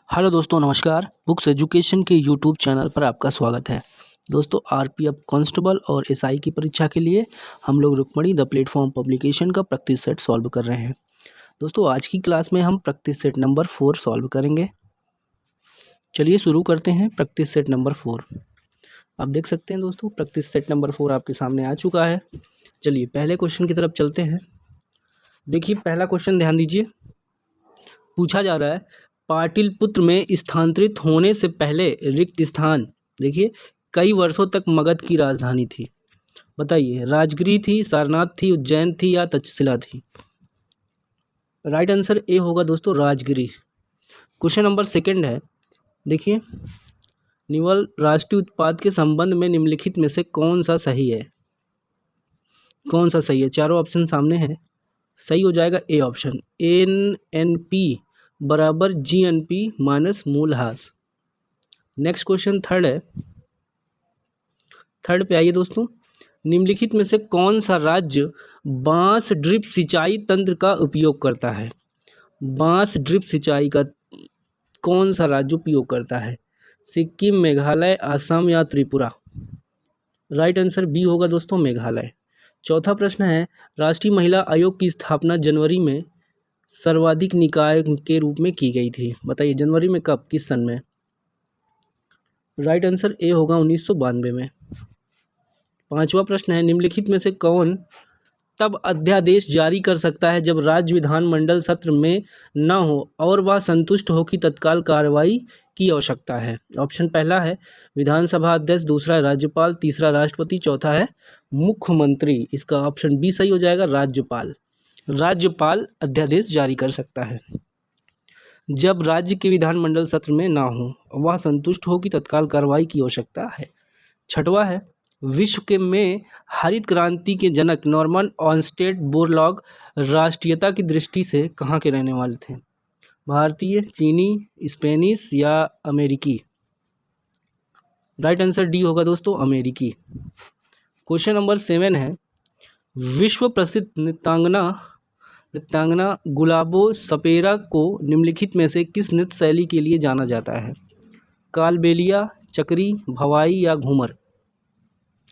Hello दोस्तों, नमस्कार। Books education के यूट्यूब चैनल पर आपका स्वागत है। दोस्तों, आरपीएफ कांस्टेबल और एसआई की परीक्षा के लिए हम लोग रुक्मणी द प्लेटफॉर्म पब्लिकेशन का प्रैक्टिस सेट सॉल्व कर रहे हैं। दोस्तों, आज की क्लास में हम प्रैक्टिस सेट नंबर 4 सॉल्व करेंगे। चलिए शुरू करते हैं। प्रैक्टिस सेट नंबर 4 आप देख सकते हैं दोस्तों, प्रैक्टिस सेट नंबर 4 आपके सामने आ चुका है। चलिए पहले क्वेश्चन की तरफ चलते हैं। देखिए पहला क्वेश्चन ध्यान दीजिए। पूछा जा रहा है, पाटलिपुत्र में स्थानांतरित होने से पहले रिक्त स्थान देखिए कई वर्षों तक मगध की राजधानी थी। बताइए, राजगिरी थी, सारनाथ थी, उज्जैन थी या तक्षशिला थी? राइट आंसर ए होगा दोस्तों, राजगिरी। क्वेश्चन नंबर सेकंड है। देखिए, निवल राष्ट्रीय उत्पाद के संबंध में निम्नलिखित में से कौन सा सही है? कौन सा सही है? चारों ऑप्शन सामने है। सही हो जाएगा ए ऑप्शन, NNP बराबर GNP माइनस मूलहास। नेक्स्ट क्वेश्चन थर्ड है। थर्ड पे आइए दोस्तों। निम्नलिखित में से कौन सा राज्य बांस ड्रिप सिंचाई तंत्र का उपयोग करता है? बांस ड्रिप सिंचाई का कौन सा राज्य उपयोग करता है? सिक्किम, मेघालय, असम या त्रिपुरा? राइट आंसर बी होगा दोस्तों, मेघालय। चौथा प्रश्न है, राष्ट्रीय महिला आयोग की स्थापना जनवरी में सर्वाधिक निकाय के रूप में की गई थी। बताइए जनवरी में कब, किस सन में? राइट आंसर ए होगा 1992 में। पांचवा प्रश्न है, निम्नलिखित में से कौन तब अध्यादेश जारी कर सकता है जब राज्य विधानमंडल सत्र में न हो और वह संतुष्ट हो कि तत्काल कार्रवाई की आवश्यकता है? ऑप्शन पहला है विधानसभा अध्यक्ष, दूसरा है राज्यपाल, तीसरा राष्ट्रपति, चौथा है मुख्यमंत्री। इसका ऑप्शन बी सही हो जाएगा, राज्यपाल। राज्यपाल अध्यादेश जारी कर सकता है जब राज्य के विधानमंडल सत्र में ना हो, वह संतुष्ट हो कि तत्काल कार्रवाई की आवश्यकता है। छठवां है, विश्व के में हरित क्रांति के जनक नॉर्मन ऑनस्टेड बोरलॉग राष्ट्रीयता की दृष्टि से कहाँ के रहने वाले थे? भारतीय, चीनी, स्पेनिश या अमेरिकी? राइट आंसर डी होगा दोस्तों, अमेरिकी। क्वेश्चन नंबर 7 है, विश्व प्रसिद्ध नृत्यांगना गुलाबो सपेरा को निम्नलिखित में से किस नृत्य शैली के लिए जाना जाता है? कालबेलिया, चक्री, भवाई या घूमर?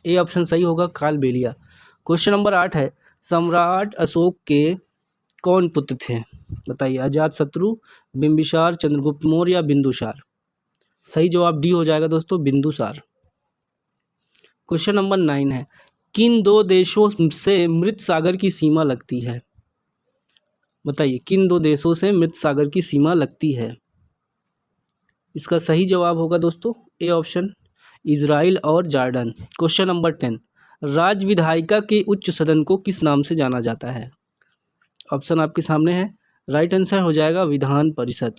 ए ऑप्शन सही होगा, कालबेलिया। क्वेश्चन नंबर 8 है, सम्राट अशोक के कौन पुत्र थे? बताइए, अजातशत्रु, बिंबिसार, चंद्रगुप्त मौर्य या बिंदुसार? सही जवाब डी हो जाएगा दोस्तों, बिंदुसार। क्वेश्चन नंबर 9 है, किन दो देशों से मृत सागर की सीमा लगती है? बताइए, किन दो देशों से मृत सागर की सीमा लगती है? इसका सही जवाब होगा दोस्तों ए ऑप्शन, इजराइल और जॉर्डन। क्वेश्चन नंबर 10, राज्य विधायिका के उच्च सदन को किस नाम से जाना जाता है? ऑप्शन आपके सामने है। राइट आंसर हो जाएगा विधान परिषद।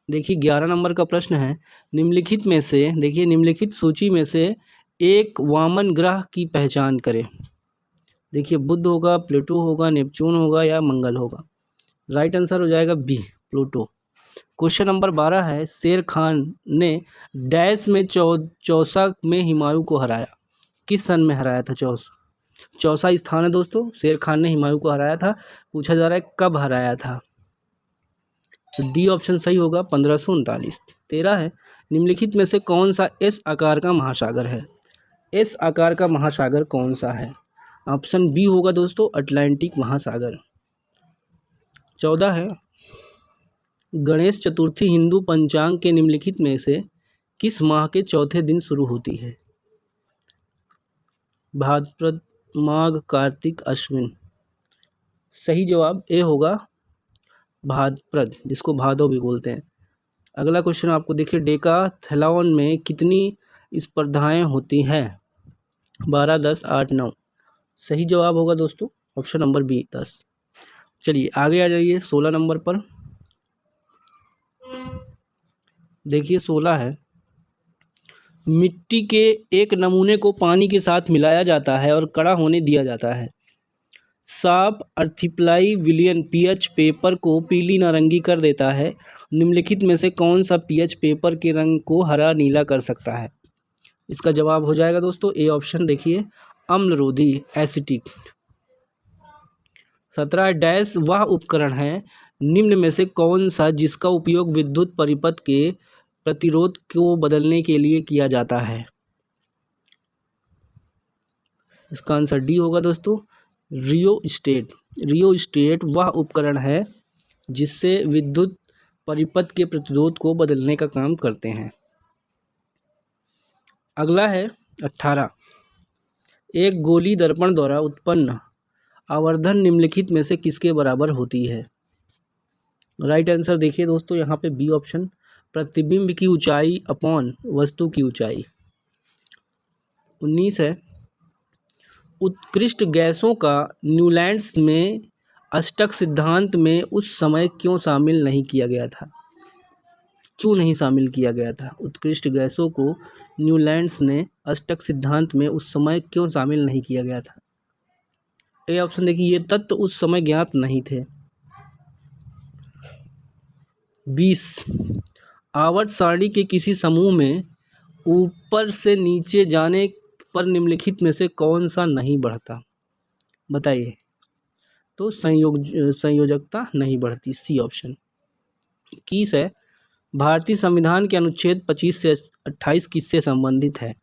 देखिए 11 नंबर का प्रश्न है, निम्नलिखित में से देखिए निम्नलिखित सूची में से एक वामन ग्रह की पहचान करें। देखिए बुध होगा, प्लूटो होगा, नेपच्यून होगा या मंगल होगा? राइट आंसर हो जाएगा बी, प्लूटो। क्वेश्चन नंबर 12 है, शेर खान ने डैश में चौसा में हुमायूं को हराया। किस सन में हराया था? चौसा स्थान है दोस्तों, शेर खान ने हुमायूं को हराया था। पूछा जा रहा है कब हराया था, तो डी ऑप्शन सही होगा, 1539। 13 है, निम्नलिखित में से कौन सा एस आकार का महासागर है? एस आकार का महासागर कौन सा है? ऑप्शन बी होगा दोस्तों, अटलांटिक महासागर। 14 है, गणेश चतुर्थी हिंदू पंचांग के निम्नलिखित में से किस माह के चौथे दिन शुरू होती है? भाद्रपद, माघ, कार्तिक, अश्विन? सही जवाब ए होगा, भाद्रपद, जिसको भादो भी बोलते हैं। अगला क्वेश्चन आपको देखिए, डेकाथलॉन में कितनी स्पर्धाएं होती हैं? 12, 10, 8, 9? सही जवाब होगा दोस्तों ऑप्शन नंबर बी, 10। चलिए आगे आ जाइए 16 नंबर पर। देखिए 16 है, मिट्टी के एक नमूने को पानी के साथ मिलाया जाता है और कड़ा होने दिया जाता है। साफ अर्थीप्लाई विलियन पीएच पेपर को पीली नारंगी कर देता है। निम्नलिखित में से कौन सा पीएच पेपर के रंग को हरा नीला कर सकता है? इसका जवाब हो जाएगा दोस्तों ए ऑप्शन, देखिए अम्लरोधी, एसिटिक। 17 डैश वह उपकरण है निम्न में से कौन सा जिसका उपयोग विद्युत परिपथ के प्रतिरोध को बदलने के लिए किया जाता है। इसका आंसर डी होगा दोस्तों, रियोस्टेट। रियोस्टेट वह उपकरण है जिससे विद्युत परिपथ के प्रतिरोध को बदलने का काम करते हैं। अगला है 18, एक गोली दर्पण द्वारा उत्पन्न आवर्धन निम्नलिखित में से किसके बराबर होती है। राइट आंसर देखिए दोस्तों यहाँ पे बी ऑप्शन, प्रतिबिंब की ऊंचाई अपॉन वस्तु की ऊंचाई। 19 है, उत्कृष्ट गैसों का न्यूलैंड्स में अष्टक सिद्धांत में उस समय क्यों शामिल नहीं किया गया था। क्यों नहीं शामिल किया गया था उत्कृष्ट गैसों को न्यूलैंड्स ने अष्टक सिद्धांत में उस समय क्यों शामिल नहीं किया गया था। ए ऑप्शन देखिए, ये तत्व उस समय ज्ञात नहीं थे। 20, आवर्त सारणी के किसी समूह में ऊपर से नीचे जाने पर निम्नलिखित में से कौन सा नहीं बढ़ता, बताइए। तो संयोजकता नहीं बढ़ती, सी ऑप्शन। 21 है, भारतीय संविधान के अनुच्छेद 25 से 28 किससे संबंधित है।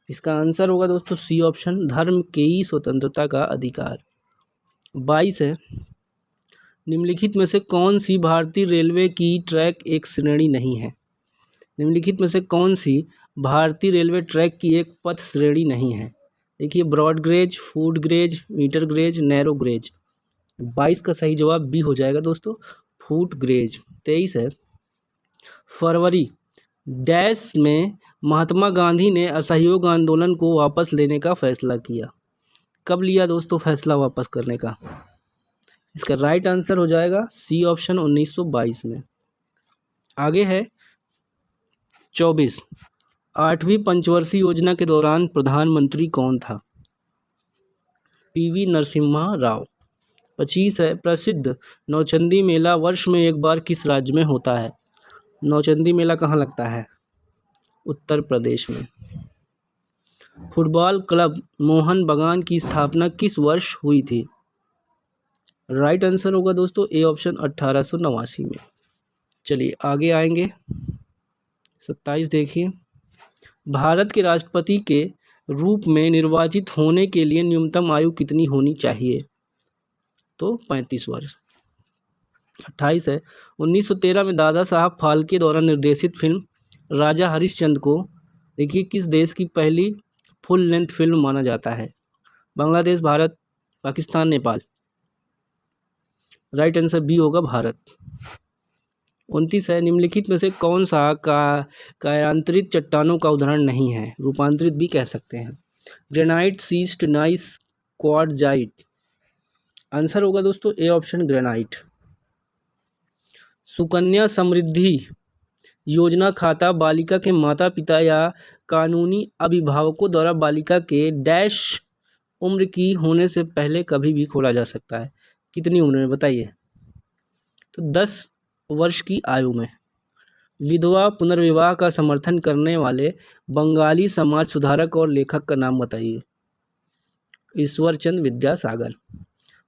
इसका आंसर होगा दोस्तों सी ऑप्शन, धर्म की स्वतंत्रता का अधिकार। 22 है, निम्नलिखित में से कौन सी भारतीय रेलवे की ट्रैक एक श्रेणी नहीं है। निम्नलिखित में से कौन सी भारतीय रेलवे ट्रैक की एक पथ श्रेणी नहीं है। देखिए, broad gauge, food gauge, meter gauge, narrow gauge. 22 का सही जवाब बी हो जाएगा दोस्तों, फूट गेज। 23 है, फरवरी डैश में महात्मा गांधी ने असहयोग आंदोलन को वापस लेने का फैसला किया। कब लिया दोस्तों फैसला वापस करने का। इसका राइट आंसर हो जाएगा सी ऑप्शन, 1922 में। आगे है 24, 8वीं पंचवर्षीय योजना के दौरान प्रधानमंत्री कौन था। पीवी नरसिम्हा राव। 25 है, प्रसिद्ध नौचंदी मेला वर्ष में एक बार किस राज्य में होता है। नौचंदी मेला कहाँ लगता है, उत्तर प्रदेश में। फुटबॉल क्लब मोहन बगान की स्थापना किस वर्ष हुई थी। राइट आंसर होगा दोस्तों ए ऑप्शन, 1889 में। चलिए आगे आएंगे 27 देखिए, भारत के राष्ट्रपति के रूप में निर्वाचित होने के लिए न्यूनतम आयु कितनी होनी चाहिए। तो 35 वर्ष। 28 है, 1913 में दादा साहब फाल्के द्वारा निर्देशित फिल्म राजा हरिश्चंद्र को देखिए किस देश की पहली फुल लेंथ फिल्म माना जाता है। Bangladesh, Bharat, Pakistan, Nepal. Right answer B होगा, भारत। 29 है, निम्नलिखित में से कौन सा कायांतरित चट्टानों का उदाहरण नहीं है, रूपांतरित भी कह सकते हैं। Granite, cyst, nice, quartzite. Answer होगा दोस्तों A option, granite. Sukanya Samriddhi योजना खाता बालिका के माता पिता या कानूनी अभिभावकों द्वारा बालिका के डैश उम्र की होने से पहले कभी भी खोला जा सकता है। कितनी उम्र में बताइए। तो 10 वर्ष की आयु में। विधवा पुनर्विवाह का समर्थन करने वाले बंगाली समाज सुधारक और लेखक का नाम बताइए। ईश्वरचंद विद्यासागर।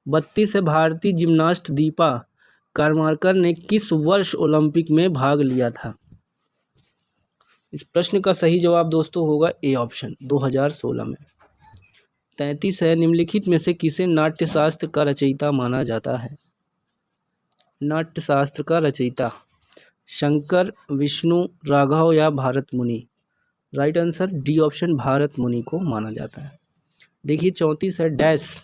32 है, भारतीय जिम्नास्ट दीपा करमाकर ने किस वर्ष ओलंपिक में भाग लिया था। इस प्रश्न का सही जवाब दोस्तों होगा ए ऑप्शन, 2016 में। 33 है, निम्नलिखित में से किसे नाट्यशास्त्र का रचयिता माना जाता है। नाट्यशास्त्र का रचयिता शंकर, विष्णु, राघव या भरत मुनि। Right answer D option, Bharat मुनि को माना जाता है। देखिए 34 है, डैश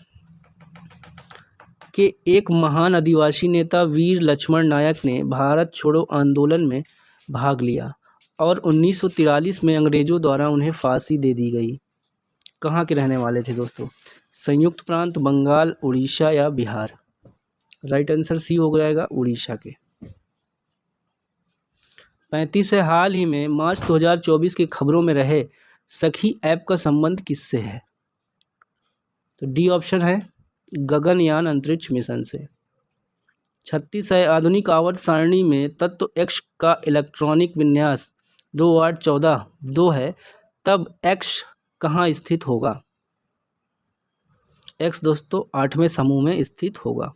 के एक महान आदिवासी नेता वीर लक्ष्मण नायक ने भारत छोड़ो आंदोलन में भाग लिया और 1943 में अंग्रेजों द्वारा उन्हें फांसी दे दी गई। कहाँ के रहने वाले थे दोस्तों, संयुक्त प्रांत, बंगाल, उड़ीसा या बिहार। राइट आंसर सी हो जाएगा, उड़ीसा के। 35 है, हाल ही में मार्च 2024 की खबरों में रहे सखी ऐप का संबंध किससे है। तो डी ऑप्शन है, गगनयान अंतरिक्ष मिशन से। 36 है, आधुनिक आवर्त सारणी में तत्व x का इलेक्ट्रॉनिक विन्यास 2 8 14 2 है, तब x कहाँ स्थित होगा। x दोस्तों 8वें समूह में स्थित होगा।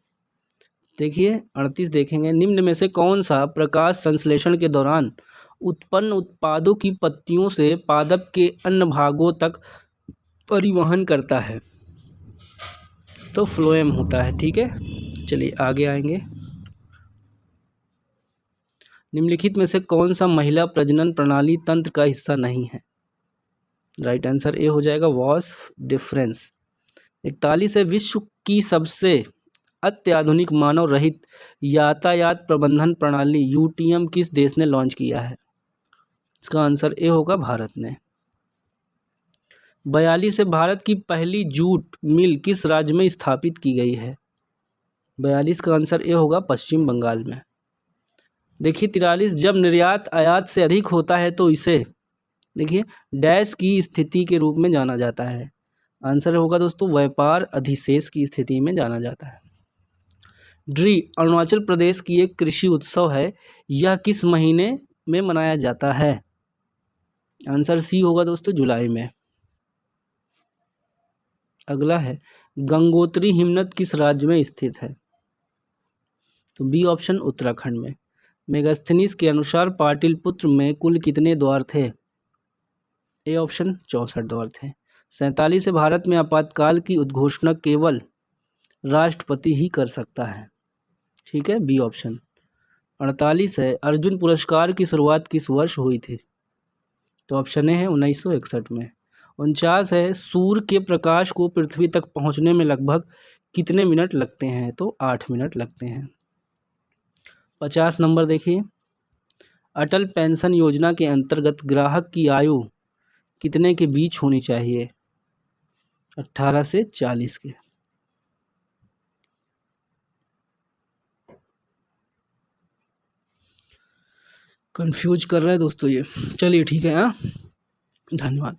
देखिए 38 देखेंगे, निम्न में से कौन सा प्रकाश संश्लेषण के दौरान उत्पन्न उत्पादों की पत्तियों से पादप के अन्य भागों तक परिवहन करता है? तो फ्लोएम होता है। ठीक है, चलिए आगे आएंगे। निम्नलिखित में से कौन सा महिला प्रजनन प्रणाली तंत्र का हिस्सा नहीं है? राइट आंसर ए हो जाएगा, वॉस डिफरेंस। 41 है, विश्व की सबसे अत्याधुनिक मानव रहित यातायात प्रबंधन प्रणाली यूटीएम किस देश ने लॉन्च किया है? इसका आंसर ए होगा, भारत ने। 42 है, भारत की पहली जूट मिल किस राज्य में स्थापित की गई है? 42 का आंसर ए होगा, पश्चिम बंगाल में। देखिए 43, जब निर्यात आयात से अधिक होता है तो इसे देखिए डैश की स्थिति के रूप में जाना जाता है। आंसर होगा दोस्तों, व्यापार अधिशेष की स्थिति में जाना जाता है। ड्री अरुणाचल प्रदेश की एक कृषि उत्सव है, यह किस महीने में मनाया जाता है? आंसर सी होगा दोस्तों, जुलाई में। अगला है, गंगोत्री हिमनद किस राज्य में स्थित है? तो बी ऑप्शन, उत्तराखंड में। मेगास्थनीज के अनुसार पाटलिपुत्र में कुल कितने द्वार थे? ए ऑप्शन, 64 द्वार थे। 47 से भारत में आपातकाल की उद्घोषणा केवल राष्ट्रपति ही कर सकता है। ठीक है, बी ऑप्शन। 48 है, अर्जुन पुरस्कार की शुरुआत किस वर्ष हुई थी? तो ऑप्शन ए है, 1961 में। 49 है, सूर्य के प्रकाश को पृथ्वी तक पहुंचने में लगभग कितने मिनट लगते हैं? तो 8 मिनट लगते हैं। 50 नंबर देखिए, अटल पेंशन योजना के अंतर्गत ग्राहक की आयु कितने के बीच होनी चाहिए? 18 से 40 के। कंफ्यूज कर रहा है दोस्तों ये। चलिए ठीक है, हाँ, धन्यवाद।